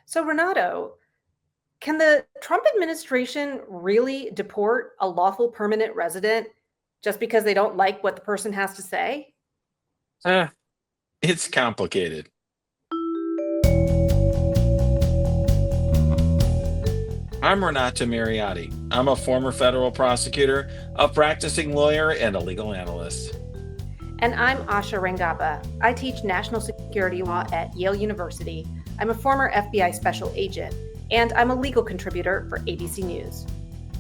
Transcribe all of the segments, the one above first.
So, Renato, can the Trump administration really deport a lawful permanent resident just because they don't like what the person has to say? Eh, it's complicated. I'm Renato Mariotti. I'm a former federal prosecutor, a practicing lawyer, and a legal analyst. And I'm Asha Rangappa. I teach national security law at Yale University. I'm a former FBI special agent, and I'm a legal contributor for ABC News.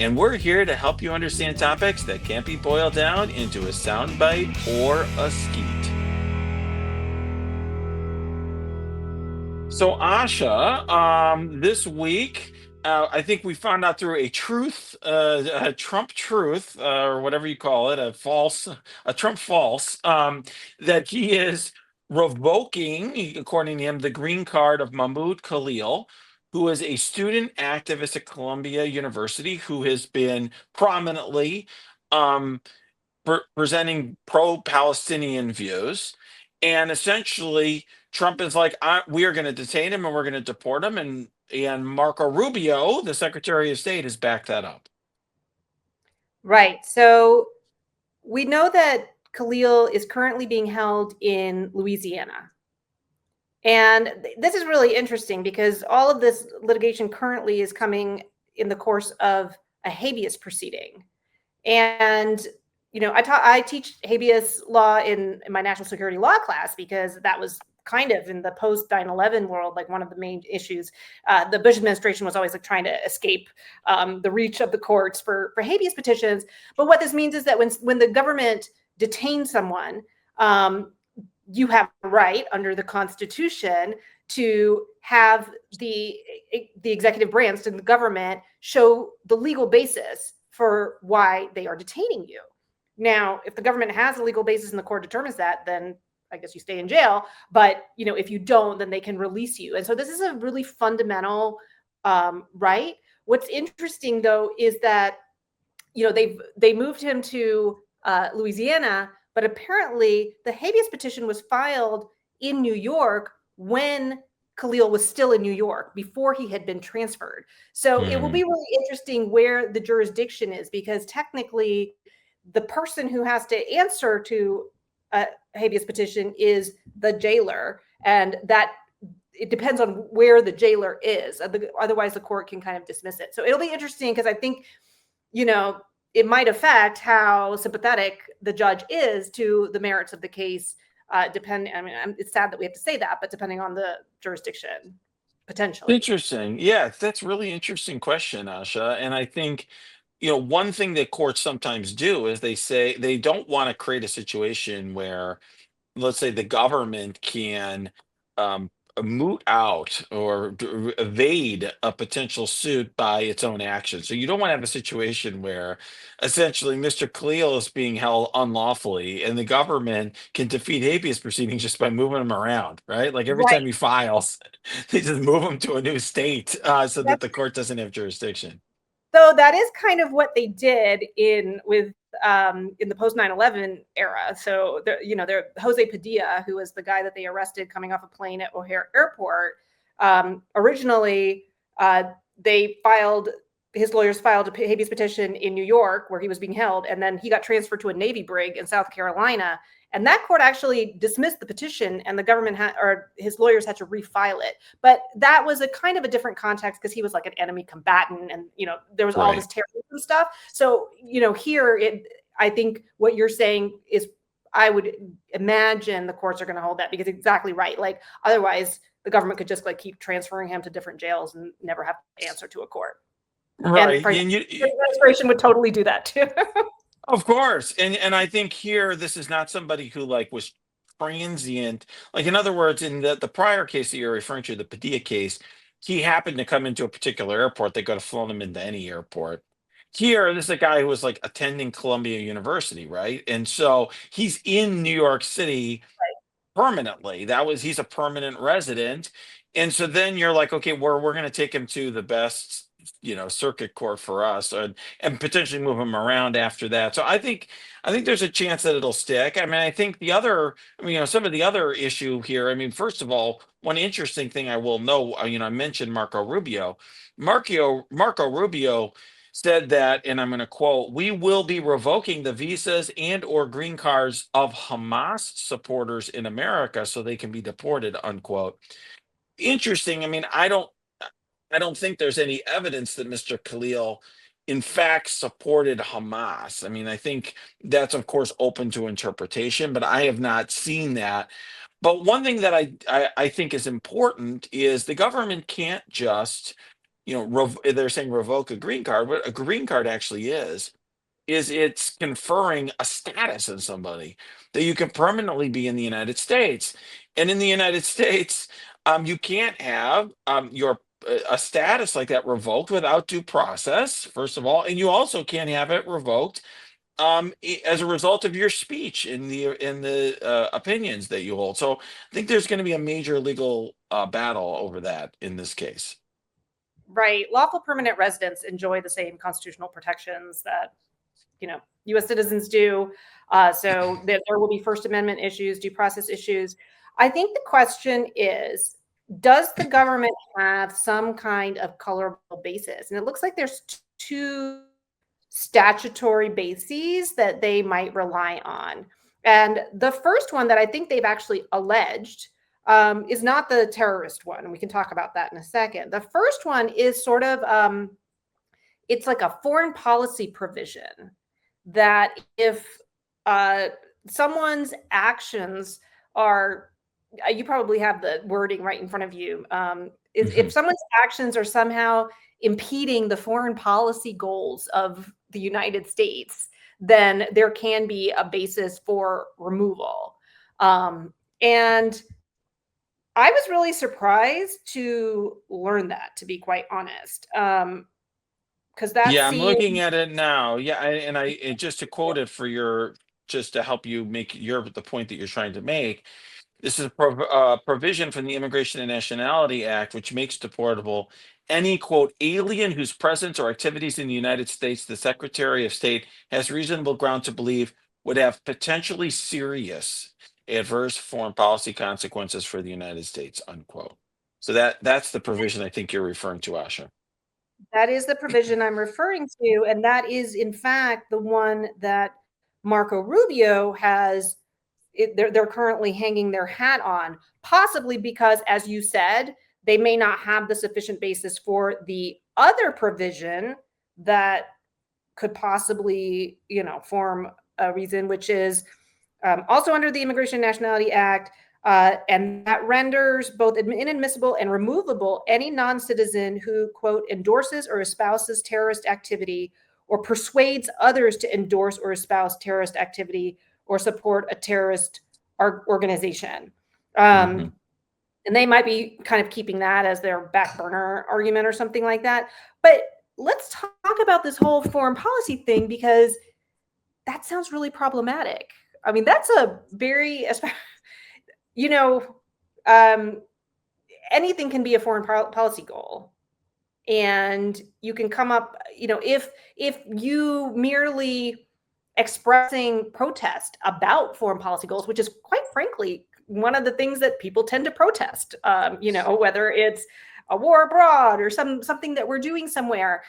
And we're here to help you understand topics that can't be boiled down into a soundbite or a skeet. So, Asha, this week, I think we found out through a Trump truth, or whatever you call it, a Trump false, that he is revoking, according to him, the green card of Mahmoud Khalil, who is a student activist at Columbia University who has been prominently um, presenting pro-Palestinian views, and essentially Trump is like, "We are going to detain him and we're going to deport him," and Marco Rubio, the Secretary of State, has backed that up. Right. So we know that Khalil is currently being held in Louisiana. And this is really interesting because all of this litigation currently is coming in the course of a habeas proceeding. And I teach habeas law in my national security law class because that was kind of in the post 9/11 world, like one of the main issues. The Bush administration was always like trying to escape the reach of the courts for habeas petitions. But what this means is that when the government detains someone, you have a right under the Constitution to have the executive branch and the government show the legal basis for why they are detaining you. Now, if the government has a legal basis and the court determines that, then I guess you stay in jail. But if you don't, then they can release you. And so this is a really fundamental right. What's interesting though is that they moved him to Louisiana, but apparently the habeas petition was filed in New York when Khalil was still in New York before he had been transferred. So it will Hmm. be really interesting where the jurisdiction is, because technically the person who has to answer to a habeas petition is the jailer, and that it depends on where the jailer is. Otherwise, the court can kind of dismiss it. So it'll be interesting because I think, you know, it might affect how sympathetic the judge is to the merits of the case. I mean, it's sad that we have to say that, but depending on the jurisdiction, potentially. Interesting. Yeah, that's really interesting question, Asha. And I think, one thing that courts sometimes do is they say they don't want to create a situation where, let's say, the government can um, moot out or evade a potential suit by its own action. So you don't want to have a situation where essentially Mr. Khalil is being held unlawfully and the government can defeat habeas proceedings just by moving him around, right? Like every Right. time he files, they just move him to a new state so that That's the court doesn't have jurisdiction. So that is kind of what they did in the post 9/11 era. So there Jose Padilla, who was the guy that they arrested coming off a plane at O'Hare Airport. Originally, they filed his lawyers filed a habeas petition in New York where he was being held, and then he got transferred to a Navy brig in South Carolina. And that court actually dismissed the petition, and the government or his lawyers had to refile it. But that was a kind of a different context because he was like an enemy combatant, and there was all this Right. terrorism stuff. So here I think what you're saying is, I would imagine the courts are going to hold that, because exactly right. Like otherwise, the government could just like keep transferring him to different jails and never have to answer to a court. And Right. French And administration would totally do that too. of course. And I think here this is not somebody who like was transient. Like in other words, in the prior case that you're referring to, the Padilla case, he happened to come into a particular airport. They could have flown him into any airport. Here, this is a guy who was like attending Columbia University, right? And so he's in New York City permanently. He's a permanent resident. And so then you're like, okay, we're going to take him to the best circuit court for us, and potentially move them around after that. So I think there's a chance that it'll stick. I mean, I think some of the other issue here. I mean, first of all, one interesting thing I will know. I mentioned Marco Rubio. Marco Rubio said that, and I'm going to quote, "We will be revoking the visas and or green cards of Hamas supporters in America so they can be deported," unquote. Interesting. I mean, I don't think there's any evidence that Mr. Khalil in fact supported Hamas. I mean, I think that's of course open to interpretation, but I have not seen that. But one thing that I think is important is the government can't just, they're saying revoke a green card. What a green card actually is it's conferring a status on somebody that you can permanently be in the United States. And in the United States, you can't have your a status like that revoked without due process, first of all, and you also can't have it revoked as a result of your speech in the opinions that you hold. So I think there's going to be a major legal battle over that in this case. Right. Lawful permanent residents enjoy the same constitutional protections that, U.S. citizens do. So there will be First Amendment issues, due process issues. I think the question is, does the government have some kind of colorable basis? And it looks like there's two statutory bases that they might rely on. And the first one that I think they've actually alleged is not the terrorist one. And we can talk about that in a second. The first one is sort of, it's like a foreign policy provision that if someone's actions are, you probably have the wording right in front of you. If someone's actions are somehow impeding the foreign policy goals of the United States, then there can be a basis for removal. And I was really surprised to learn that, to be quite honest, because that Yeah, I'm seems looking at it now. Yeah, and just to quote it just to help you make the point that you're trying to make. This is a provision from the Immigration and Nationality Act, which makes deportable any quote alien whose presence or activities in the United States the Secretary of State has reasonable ground to believe would have potentially serious adverse foreign policy consequences for the United States, unquote. So that's the provision I think you're referring to, Asha. that is the provision I'm referring to, and that is in fact the one that Marco Rubio has. They're currently hanging their hat on, possibly because, as you said, they may not have the sufficient basis for the other provision that could possibly, form a reason, which is also under the Immigration and Nationality Act, and that renders both inadmissible and removable any non-citizen who, quote, endorses or espouses terrorist activity or persuades others to endorse or espouse terrorist activity or support a terrorist organization. Hmm. And they might be kind of keeping that as their back burner argument or something like that. But let's talk about this whole foreign policy thing, because that sounds really problematic. I mean, that's a very, you know, um, anything can be a foreign policy goal. And you can come up, if you merely expressing protest about foreign policy goals, which is quite frankly one of the things that people tend to protest, whether it's a war abroad or something that we're doing somewhere.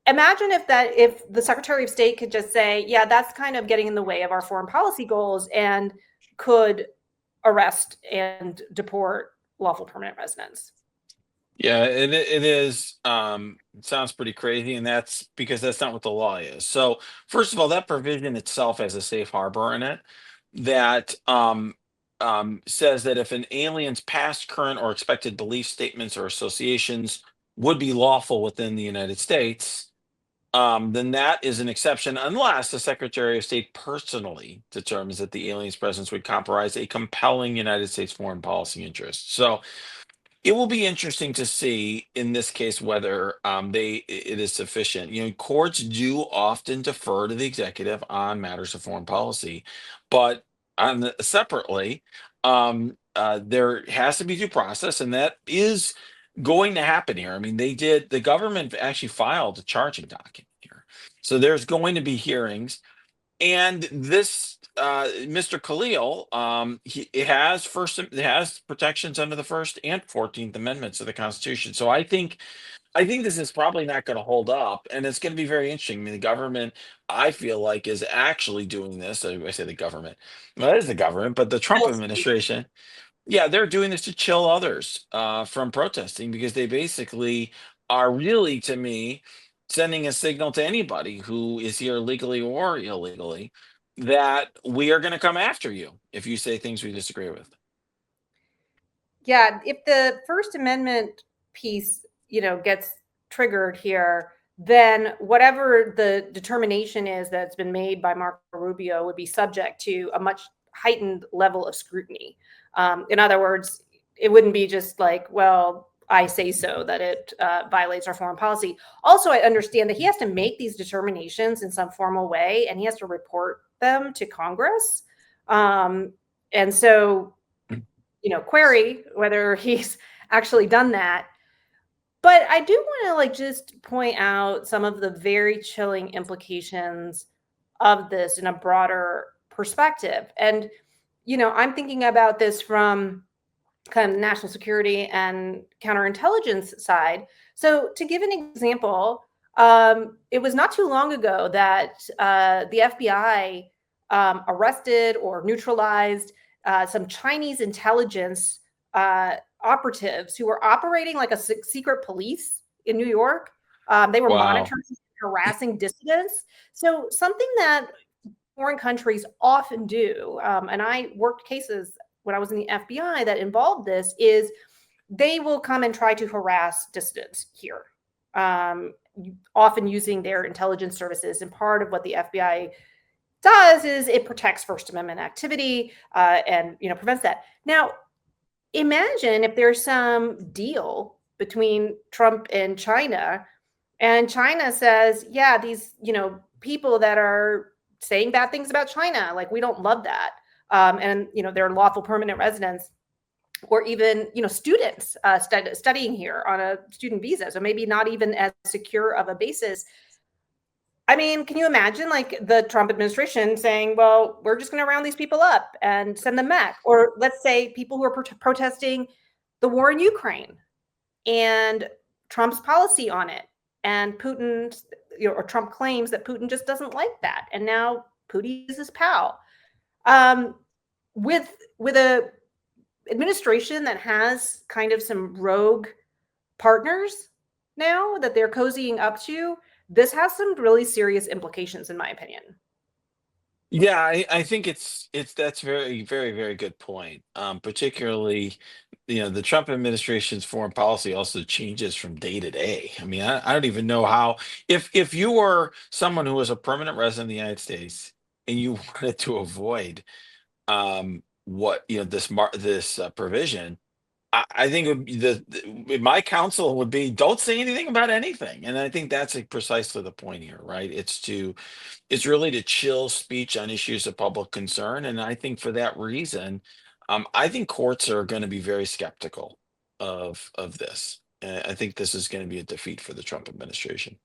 Imagine if the Secretary of State could just say, yeah, that's kind of getting in the way of our foreign policy goals, and could arrest and deport lawful permanent residents. Yeah, it is. It sounds pretty crazy, and that's because that's not what the law is. So, first of all, that provision itself has a safe harbor in it that says that if an alien's past, current, or expected belief statements or associations would be lawful within the United States, then that is an exception unless the Secretary of State personally determines that the alien's presence would compromise a compelling United States foreign policy interest. So it will be interesting to see in this case whether it is sufficient. Courts do often defer to the executive on matters of foreign policy, but separately, there has to be due process, and that is going to happen here. I mean, the government actually filed a charging document here. So there's going to be hearings. And this Mr. Khalil, it has protections under the First and 14th Amendments of the Constitution. So I think this is probably not going to hold up, and it's going to be very interesting. I mean, the government, I feel like, is actually doing this. I say the government, well, it is the government, but the Trump administration, yeah, they're doing this to chill others from protesting because they basically are really, to me, sending a signal to anybody who is here legally or illegally that we are going to come after you if you say things we disagree with. Yeah, if the First Amendment piece, gets triggered here, then whatever the determination is that's been made by Marco Rubio would be subject to a much heightened level of scrutiny. In other words, it wouldn't be just like, well, I say so that it violates our foreign policy. Also, I understand that he has to make these determinations in some formal way, and he has to report them to Congress. And so query whether he's actually done that. But I do want to just point out some of the very chilling implications of this in a broader perspective. And, I'm thinking about this from kind of national security and counterintelligence side. So to give an example, it was not too long ago that the FBI arrested or neutralized some Chinese intelligence operatives who were operating like a secret police in New York. They were Wow. monitoring, harassing dissidents. So something that foreign countries often do, and I worked cases when I was in the FBI that involved this, is they will come and try to harass dissidents here, often using their intelligence services. And part of what the FBI does is it protects First Amendment activity and prevents that. Now, imagine if there's some deal between Trump and China says, yeah, these people that are saying bad things about China, like we don't love that, and they're lawful permanent residents, or even students studying here on a student visa, so maybe not even as secure of a basis. I mean, can you imagine the Trump administration saying, well, we're just going to round these people up and send them back? Or let's say people who are protesting the war in Ukraine and Trump's policy on it. And Putin, or Trump claims that Putin just doesn't like that. And now Putin is his pal. With a administration that has kind of some rogue partners now that they're cozying up to, this has some really serious implications, in my opinion. Yeah, I think it's that's very, very, very good point. Particularly, the Trump administration's foreign policy also changes from day to day. I mean, I don't even know how, if you were someone who was a permanent resident of the United States and you wanted to avoid what this provision, I think it would be my counsel would be don't say anything about anything. And I think that's precisely the point here, right? It's really to chill speech on issues of public concern. And I think for that reason, I think courts are going to be very skeptical of this. I think this is going to be a defeat for the Trump administration.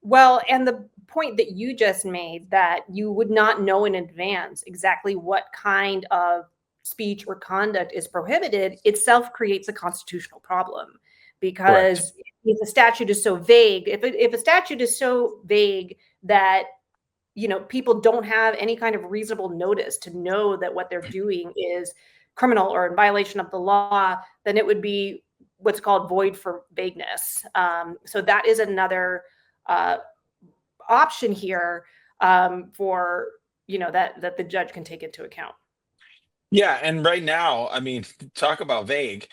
Well, and the point that you just made, that you would not know in advance exactly what kind of speech or conduct is prohibited, itself creates a constitutional problem. Correct. Because if a statute is so vague, if a statute is so vague that people don't have any kind of reasonable notice to know that what they're doing is criminal or in violation of the law, then it would be what's called void for vagueness. So that is another uh, option here, for that the judge can take into account. Yeah, and right now, I mean, talk about vague.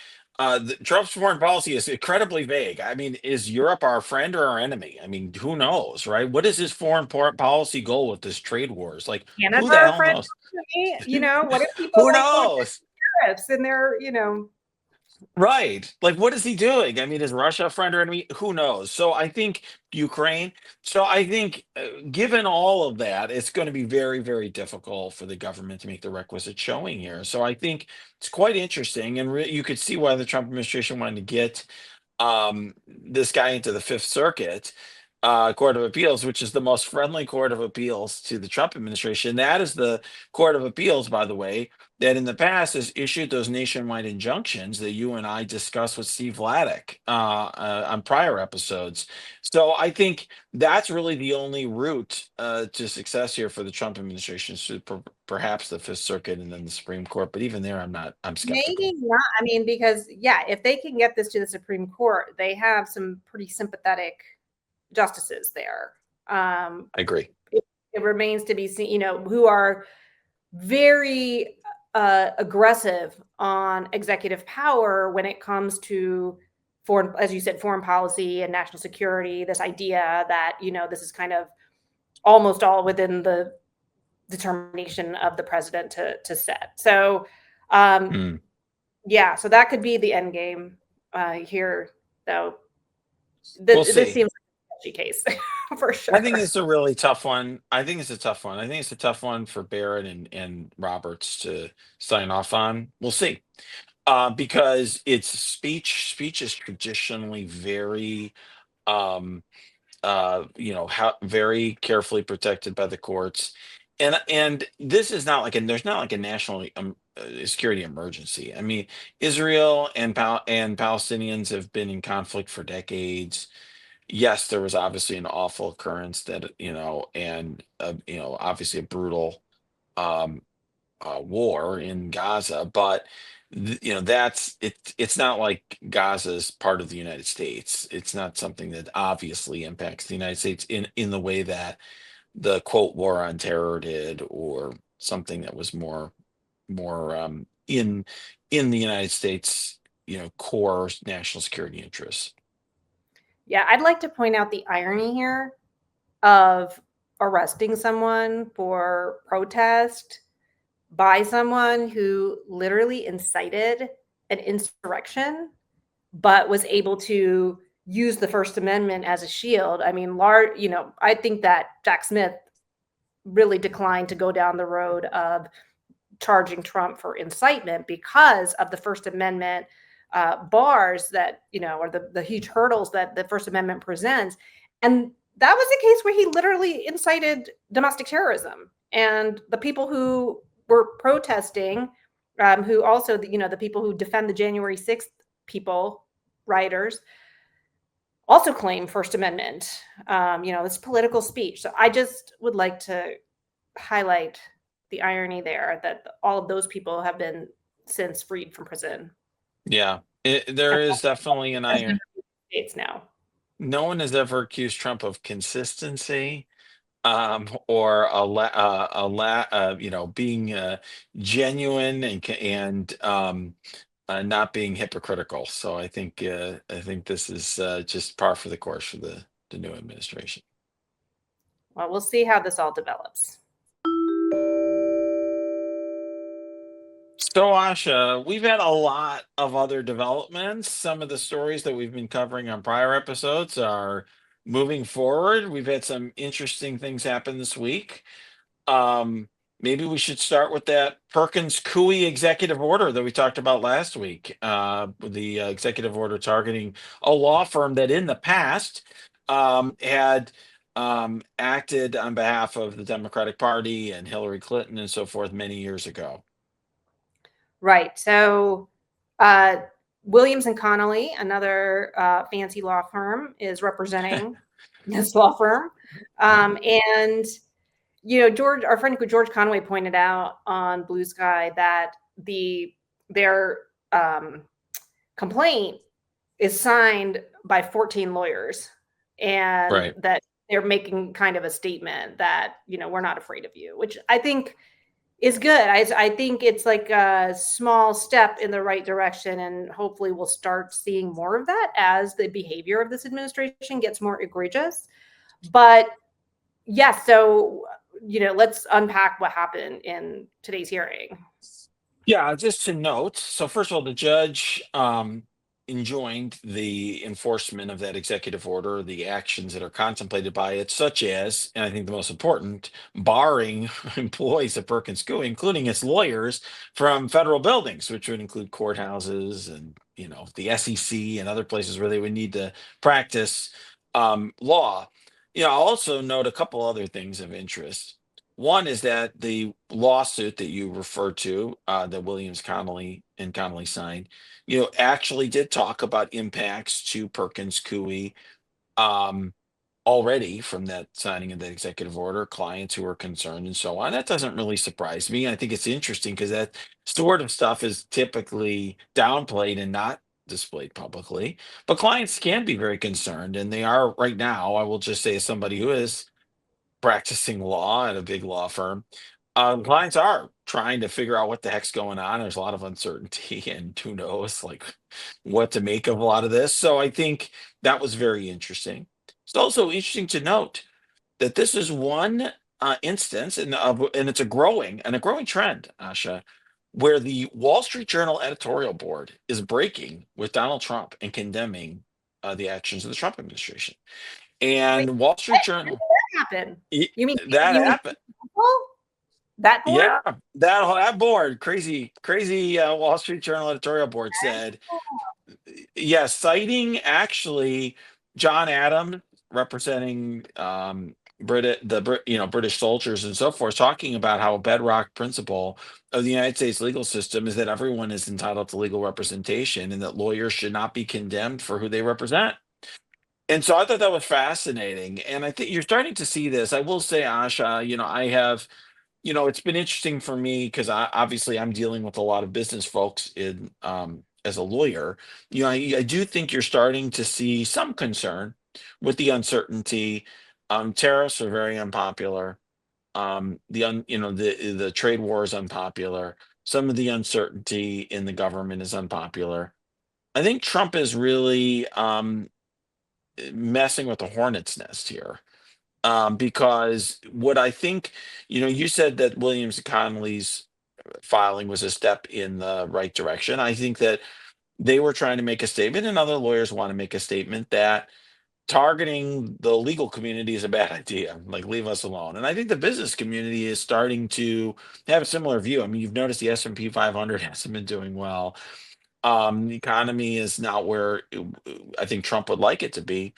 Trump's foreign policy is incredibly vague. I mean, is Europe our friend or our enemy? I mean, who knows, right? What is his policy goal with this trade wars? Like, Canada's who the our hell friend. knows? What if people Who want knows? tariffs and they're Right. Like, what is he doing? I mean, is Russia a friend or enemy? Who knows? So I think Ukraine. So I think, given all of that, it's going to be very, very difficult for the government to make the requisite showing here. So I think it's quite interesting, and you could see why the Trump administration wanted to get this guy into the Fifth Circuit Court of Appeals, which is the most friendly court of appeals to the Trump administration. That is the Court of Appeals, by the way, that in the past has issued those nationwide injunctions that you and I discussed with Steve Vladek on prior episodes. So I think that's really the only route to success here for the Trump administration, is through perhaps the Fifth Circuit and then the Supreme Court. But even there, I'm skeptical. Maybe not. I mean, because yeah, if they can get this to the Supreme Court, they have some pretty sympathetic justices there. I agree. It remains to be seen, who are very aggressive on executive power when it comes to foreign, as you said, foreign policy and national security. This idea that this is kind of almost all within the determination of the president to set. So, Mm. yeah, so that could be the end game here, though. We'll This see. seems like a sketchy case for I think sure. it's a really tough one. I think it's a tough one. I think it's a tough one for Barrett and Roberts to sign off on. We'll see. Because it's speech. Speech is traditionally very, um, very carefully protected by the courts. And this is not like, and there's not like a national security emergency. I mean, Israel and Palestinians have been in conflict for decades. Yes, there was obviously an awful occurrence that, and obviously a brutal um war in Gaza, but that's it. It's not like Gaza's part of the United States. It's not something that obviously impacts the United States in the way that the quote war on terror did, or something that was more in the United States, core national security interests. Yeah, I'd like to point out the irony here of arresting someone for protest by someone who literally incited an insurrection, but was able to use the First Amendment as a shield. I mean, I think that Jack Smith really declined to go down the road of charging Trump for incitement because of the First Amendment bars that, or the huge hurdles that the First Amendment presents. And that was a case where he literally incited domestic terrorism. And the people who were protesting, who also, the people who defend the January 6th people, rioters, also claim First Amendment, this political speech. So I just would like to highlight the irony there that all of those people have been since freed from prison. Yeah, there And is definitely an iron. States now. No one has ever accused Trump of consistency, or being genuine and not being hypocritical. So I think this is just par for the course for the new administration. Well, we'll see how this all develops. So, Asha, we've had a lot of other developments. Some of the stories that we've been covering on prior episodes are moving forward. We've had some interesting things happen this week. Um, Maybe we should start with that Perkins Coie executive order that we talked about last week. The executive order targeting a law firm that in the past had acted on behalf of the Democratic Party and Hillary Clinton and so forth many years ago. Right. So, uh, Williams and Connolly, another fancy law firm, is representing this law firm. And George, our friend George Conway pointed out on Blue Sky that their complaint is signed by 14 lawyers, and Right. that they're making kind of a statement that we're not afraid of you, which I think is good. I think it's like a small step in the right direction, and hopefully we'll start seeing more of that as the behavior of this administration gets more egregious. But yes, so let's unpack what happened in today's hearing. Yeah, just to note. So first of all, the judge enjoined the enforcement of that executive order, the actions that are contemplated by it, such as, and I think the most important, barring employees of Perkins Coie, including its lawyers, from federal buildings, which would include courthouses and the SEC and other places where they would need to practice law. I'll also note a couple other things of interest. One is that the lawsuit that you referred to, that Williams Connolly and Connolly signed, actually did talk about impacts to Perkins Coie, um, already from that signing of that executive order, clients who are concerned and so on. That doesn't really surprise me. I think it's interesting because that sort of stuff is typically downplayed and not displayed publicly. But clients can be very concerned, and they are right now. I will just say, as somebody who is practicing law at a big law firm, clients are trying to figure out what the heck's going on. There's a lot of uncertainty, and who knows, like, what to make of a lot of this. So I think that was very interesting. It's also interesting to note that this is one instance, and it's a growing trend, Asha, where the Wall Street Journal editorial board is breaking with Donald Trump and condemning the actions of the Trump administration. Wait, And Wall Street when did Journal, that happen? y- You mean that you mean happened. that board? Yeah, that board, crazy Wall Street Journal editorial board said, yeah, citing actually John Adams representing British soldiers and so forth, talking about how a bedrock principle of the United States legal system is that everyone is entitled to legal representation and that lawyers should not be condemned for who they represent. And so I thought that was fascinating. And I think you're starting to see this. I will say, Asha, I have, it's been interesting for me because obviously I'm dealing with a lot of business folks in as a lawyer. I do think you're starting to see some concern with the uncertainty. Tariffs are very unpopular. The trade war is unpopular. Some of the uncertainty in the government is unpopular. I think Trump is really messing with the hornet's nest here, because what I think, you said that Williams and Connolly's filing was a step in the right direction. I think that they were trying to make a statement, and other lawyers want to make a statement that targeting the legal community is a bad idea. Like, leave us alone. And I think the business community is starting to have a similar view. I mean, you've noticed the S&P 500 hasn't been doing well. The economy is not where I think Trump would like it to be.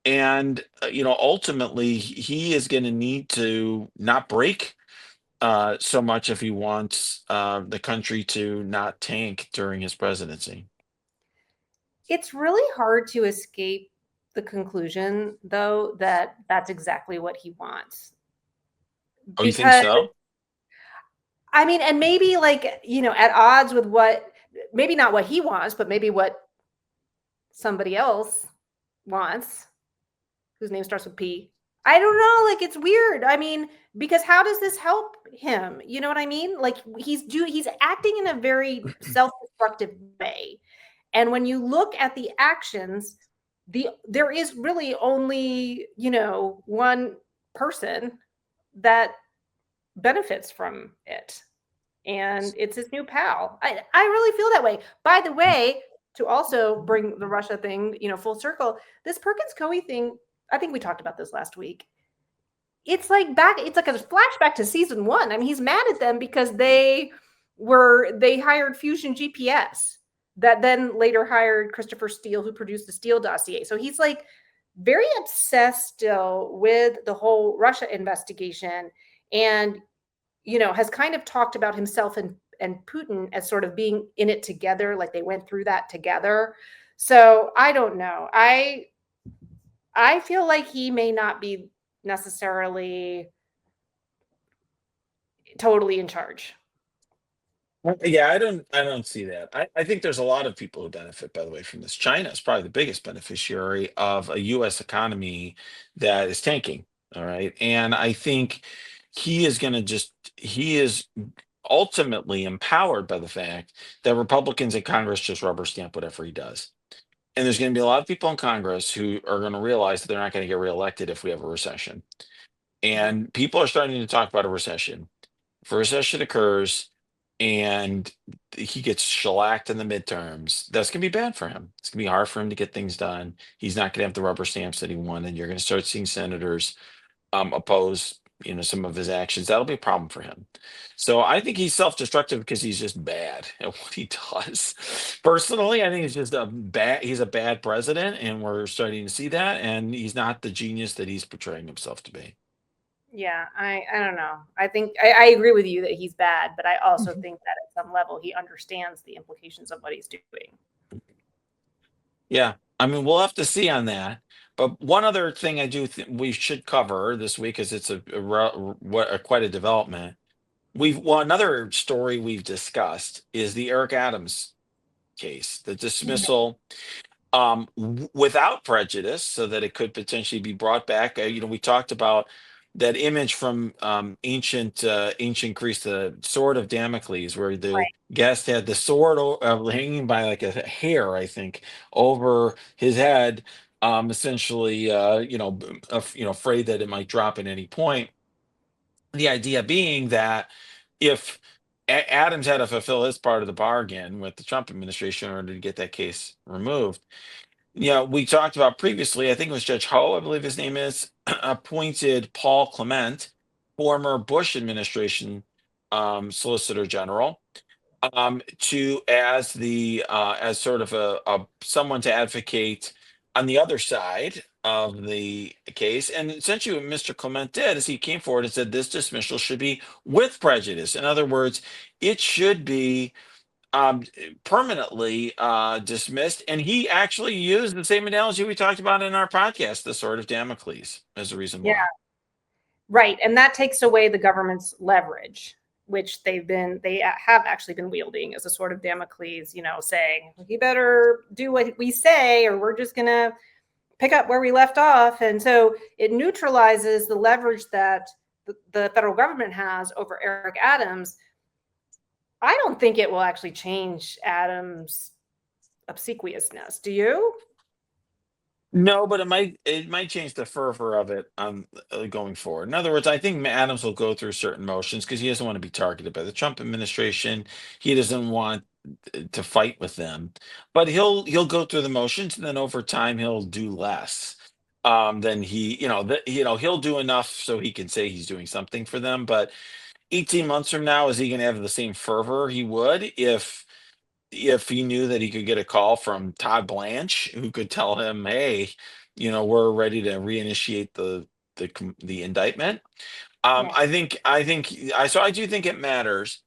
And ultimately, he is going to need to not break so much if he wants the country to not tank during his presidency. It's really hard to escape the conclusion, though, that that's exactly what he wants. Oh, you think Because, so? I mean, and maybe like, at odds with maybe not what he wants, but maybe what somebody else wants, whose name starts with P. I don't know. Like, it's weird. I mean, because how does this help him? You know what I mean? Like, he's acting in a very self-destructive way. And when you look at the actions, there is really only, one person that benefits from it. And it's his new pal. I really feel that way. By the way, to also bring the Russia thing, full circle, this Perkins Coie thing, I think we talked about this last week. It's like a flashback to season one. I mean, he's mad at them because they hired Fusion GPS that then later hired Christopher Steele, who produced the Steele dossier. So he's like very obsessed still with the whole Russia investigation, and has kind of talked about himself and Putin as sort of being in it together, like they went through that together. So I don't know. I feel like he may not be necessarily totally in charge. Yeah, I don't see that. I think there's a lot of people who benefit, by the way, from this. China is probably the biggest beneficiary of a US economy that is tanking. All right. And I think he is ultimately empowered by the fact that Republicans in Congress just rubber stamp whatever he does. And there's going to be a lot of people in Congress who are going to realize that they're not going to get reelected if we have a recession. Mhm. And people are starting to talk about a recession. If a recession occurs and he gets shellacked in the midterms, that's going to be bad for him. It's going to be hard for him to get things done. He's not going to have the rubber stamps that he wanted. You're going to start seeing senators oppose some of his actions, that'll be a problem for him. So I think he's self-destructive because he's just bad at what he does. Personally, I think he's a bad president, and we're starting to see that, and he's not the genius that he's portraying himself to be. Yeah, I don't know. I think I agree with you that he's bad, but I also think that at some level he understands the implications of what he's doing. Yeah, I mean, we'll have to see on that. But one other thing I do think we should cover this week, because it's quite a development. Another story we've discussed is the Eric Adams case, the dismissal without prejudice, so that it could potentially be brought back. We talked about that image from ancient Greece, the sword of Damocles, where the Right. guest had the sword hanging by like a hair, I think, over his head, essentially, afraid that it might drop at any point. The idea being that if Adams had to fulfill his part of the bargain with the Trump administration in order to get that case removed. We talked about previously, I think it was Judge Ho, I believe his name is, appointed Paul Clement, former Bush administration Solicitor General, to as sort of a someone to advocate on the other side of the case. And essentially, what Mr. Clement did is he came forward and said this dismissal should be with prejudice. In other words, it should be um, permanently dismissed. And he actually used the same analogy we talked about in our podcast, the sword of Damocles, as the reason Yeah, why. right. And that takes away the government's leverage, which they have actually been wielding as a sort of Damocles, saying, you better do what we say, or we're just going to pick up where we left off. And so it neutralizes the leverage that the federal government has over Eric Adams. I don't think it will actually change Adams' obsequiousness. Do you? No, but it might change the fervor of it going forward. In other words, I think Adams will go through certain motions because he doesn't want to be targeted by the Trump administration. He doesn't want to fight with them, but he'll go through the motions, and then over time he'll do less. Than he'll do enough so he can say he's doing something for them. But 18 months from now, is he going to have the same fervor he would if he knew that he could get a call from Todd Blanche, who could tell him, "Hey, we're ready to reinitiate the indictment." Yeah. I do think it matters,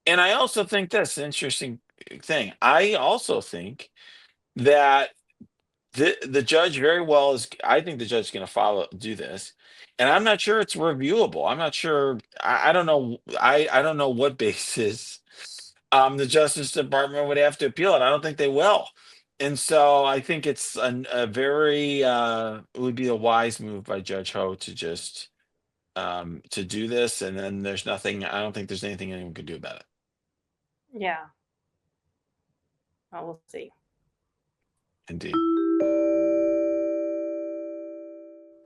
and I also think that's an interesting thing. I also think that the judge very well is. I think the judge is going to do this, and I'm not sure it's reviewable. I'm not sure. I don't know. I don't know what basis the Justice Department would have to appeal it. I don't think they will. And so I think it's a very it would be a wise move by Judge Ho to just to do this, and then there's nothing. I don't think there's anything anyone could do about it. Yeah. Well, we'll see. Indeed.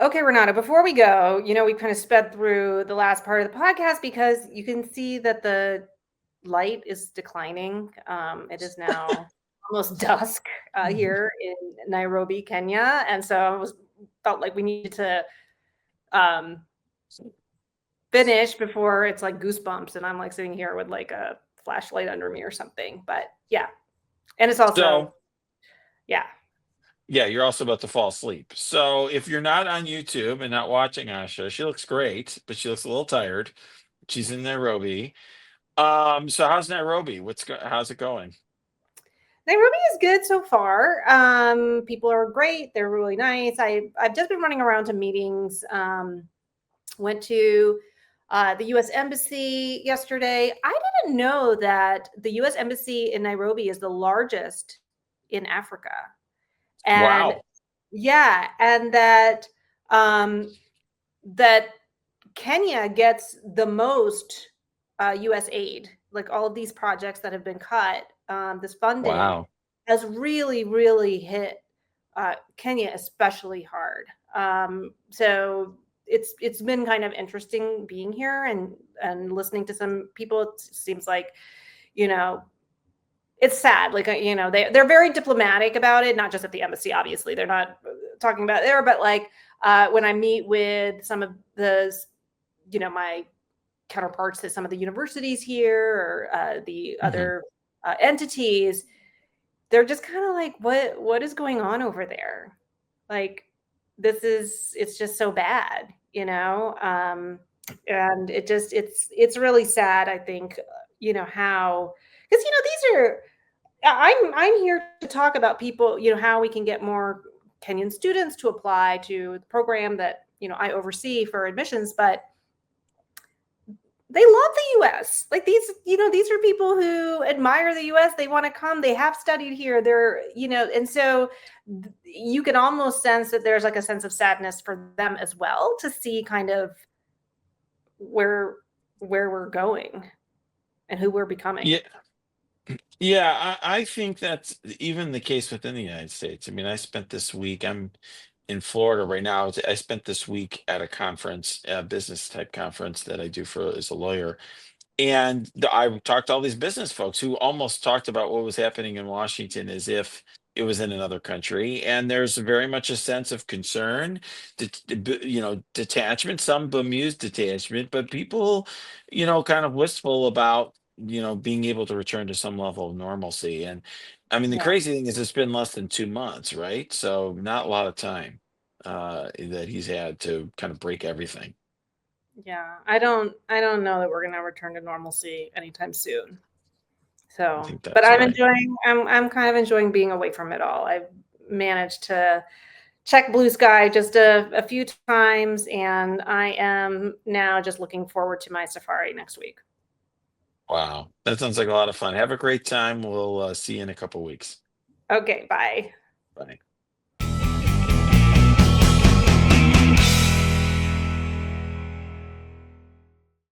Okay, Renato, before we go, we kind of sped through the last part of the podcast because you can see that the light is declining. It is now almost dusk here in Nairobi, Kenya. And so felt like we needed to um, finish before it's like goosebumps. And I'm like sitting here with like a flashlight under me or something. But yeah. And it's also, So yeah. yeah, you're also about to fall asleep. So if you're not on YouTube and not watching Asha, she looks great, but she looks a little tired. She's in Nairobi. So how's Nairobi? How's it going? Nairobi is good so far. People are great. They're really nice. I've just been running around to meetings. Went to the U.S. Embassy yesterday. I didn't know that the U.S. Embassy in Nairobi is the largest in Africa, and Wow. yeah, and that Kenya gets the most U.S. aid. Like all of these projects that have been cut, this funding Wow. has really, really hit Kenya especially hard. So it's been kind of interesting being here and listening to some people. It seems like you know it's sad. Like they're very diplomatic about it, not just at the embassy. Obviously, they're not talking about there, but like when I meet with some of the my counterparts at some of the universities here, or the Hmm. other entities, they're just kind of like, what is going on over there? Like, it's just so bad, and it's really sad, I think, how, because these are, I'm here to talk about people, how we can get more Kenyan students to apply to the program that I oversee for admissions, but they love the US. Like, these are people who admire the US. They want to come. They have studied here. And so you can almost sense that there's like a sense of sadness for them as well, to see kind of where we're going and who we're becoming. Yeah, yeah, I think that's even the case within the United States. I mean, I spent this week, I'm in Florida right now. I spent this week at a conference, a business type conference that I do for as a lawyer. And I talked to all these business folks who almost talked about what was happening in Washington as if it was in another country. And there's very much a sense of concern, detachment, some bemused detachment, but people, kind of wistful about, being able to return to some level of normalcy. And I mean, the Yeah. crazy thing is it's been less than 2 months, right? So not a lot of time that he's had to kind of break everything. Yeah. I don't know that we're going to return to normalcy anytime soon. I So, think but that's right. I'm kind of enjoying being away from it all. I've managed to check Blue Sky just a few times, and I am now just looking forward to my safari next week. Wow, that sounds like a lot of fun. Have a great time. We'll see you in a couple weeks. Okay, bye. Bye.